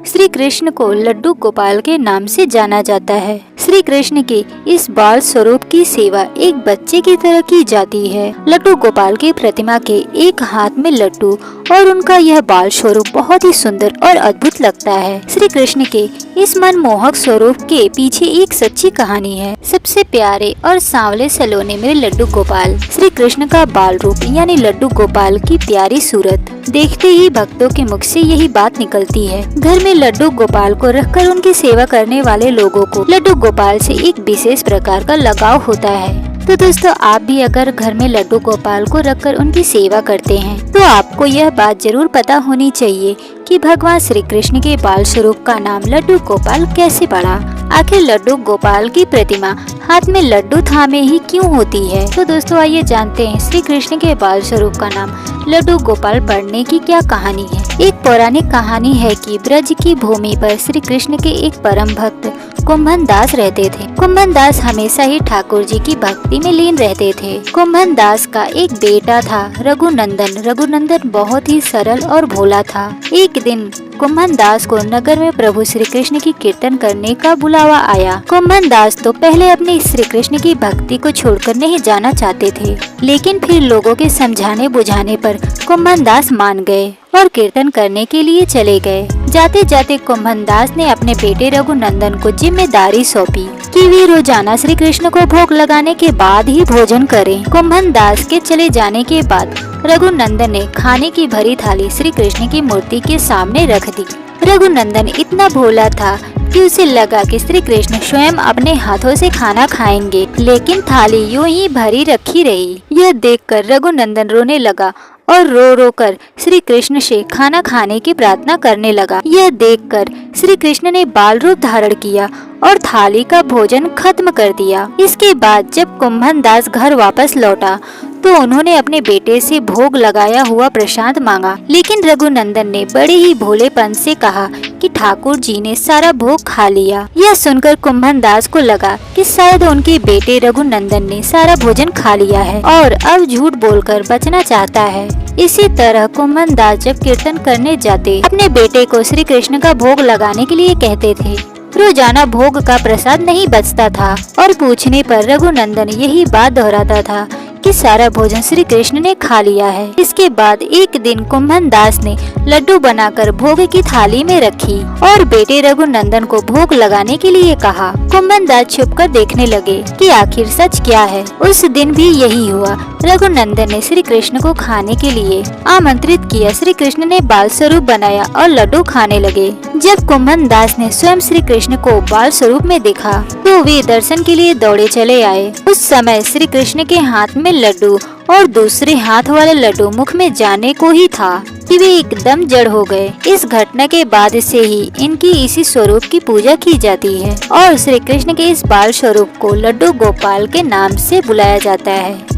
श्री कृष्ण को लड्डू गोपाल के नाम से जाना जाता है। श्री कृष्ण के इस बाल स्वरूप की सेवा एक बच्चे की तरह की जाती है। लड्डू गोपाल की प्रतिमा के एक हाथ में लड्डू और उनका यह बाल स्वरूप बहुत ही सुंदर और अद्भुत लगता है। श्री कृष्ण के इस मनमोहक स्वरूप के पीछे एक सच्ची कहानी है। सबसे प्यारे और सांवले सलोने में लड्डू गोपाल, श्री कृष्ण का बाल रूप यानी लड्डू गोपाल की प्यारी सूरत देखते ही भक्तों के मुख से यही बात निकलती है। घर में लड्डू गोपाल को रखकर उनकी सेवा करने वाले लोगों को लड्डू गोपाल से एक विशेष प्रकार का लगाव होता है। तो दोस्तों, आप भी अगर घर में लड्डू गोपाल को रखकर उनकी सेवा करते हैं तो आपको यह बात जरूर पता होनी चाहिए कि भगवान श्री कृष्ण के बाल स्वरूप का नाम लड्डू गोपाल कैसे पड़ा। आखिर लड्डू गोपाल की प्रतिमा हाथ में लड्डू थामे ही क्यों होती है। तो दोस्तों, आइए जानते हैं श्री कृष्ण के बाल स्वरूप का नाम लड्डू गोपाल पड़ने की क्या कहानी है। एक पौराणिक कहानी है कि ब्रज की भूमि पर श्री कृष्ण के एक परम भक्त कुंभन दास रहते थे। कुंभन दास हमेशा ही ठाकुर जी की भक्ति में लीन रहते थे। कुंभन दास का एक बेटा था रघुनंदन। रघुनंदन बहुत ही सरल और भोला था। एक दिन कुंभन दास को नगर में प्रभु श्री कृष्ण की कीर्तन करने का बुलावा आया। कुंभन दास तो पहले अपने श्री कृष्ण की भक्ति को छोड़कर नहीं जाना चाहते थे, लेकिन फिर लोगों के समझाने बुझाने पर कुंभन दास मान गए और कीर्तन करने के लिए चले गए। जाते जाते कुंभन दास ने अपने बेटे रघुनंदन को जिम्मेदारी सौंपी कि वे रोजाना श्री कृष्ण को भोग लगाने के बाद ही भोजन करें। कुंभन दास के चले जाने के बाद रघुनंदन ने खाने की भरी थाली श्री कृष्ण की मूर्ति के सामने रख दी। रघुनंदन इतना भोला था कि उसे लगा कि श्री कृष्ण स्वयं अपने हाथों से खाना खाएंगे, लेकिन थाली यूं ही भरी रखी रही। यह देखकर रघुनंदन रोने लगा और रो रो कर श्री कृष्ण से खाना खाने की प्रार्थना करने लगा। यह देखकर श्री कृष्ण ने बाल रूप धारण किया और थाली का भोजन खत्म कर दिया। इसके बाद जब कुंभन दास घर वापस लौटा तो उन्होंने अपने बेटे से भोग लगाया हुआ प्रसाद मांगा, लेकिन रघुनंदन ने बड़े ही भोलेपन से कहा कि ठाकुर जी ने सारा भोग खा लिया। यह सुनकर कुंभन दास को लगा कि शायद उनके बेटे रघुनंदन ने सारा भोजन खा लिया है और अब झूठ बोलकर बचना चाहता है। इसी तरह कुंभन दास जब कीर्तन करने जाते अपने बेटे को श्री कृष्ण का भोग लगाने के लिए कहते थे। रोजाना भोग का प्रसाद नहीं बचता था और पूछने पर रघुनंदन यही बात दोहराता था कि सारा भोजन श्री कृष्ण ने खा लिया है। इसके बाद एक दिन कुंभन दास ने लड्डू बनाकर भोग की थाली में रखी और बेटे रघुनंदन को भोग लगाने के लिए कहा। कुंभन दास छुपकर देखने लगे कि आखिर सच क्या है। उस दिन भी यही हुआ। रघुनंदन ने श्री कृष्ण को खाने के लिए आमंत्रित किया। श्री कृष्ण ने बाल स्वरूप बनाया और लड्डू खाने लगे। जब कुंभन दास ने स्वयं श्री कृष्ण को बाल स्वरूप में देखा तो वे दर्शन के लिए दौड़े चले आए। उस समय श्री कृष्ण के हाथ में लड्डू और दूसरे हाथ वाला लड्डू मुख में जाने को ही था कि वे एकदम जड़ हो गए। इस घटना के बाद से ही इनकी इसी स्वरूप की पूजा की जाती है और श्री कृष्ण के इस बाल स्वरूप को लड्डू गोपाल के नाम से बुलाया जाता है।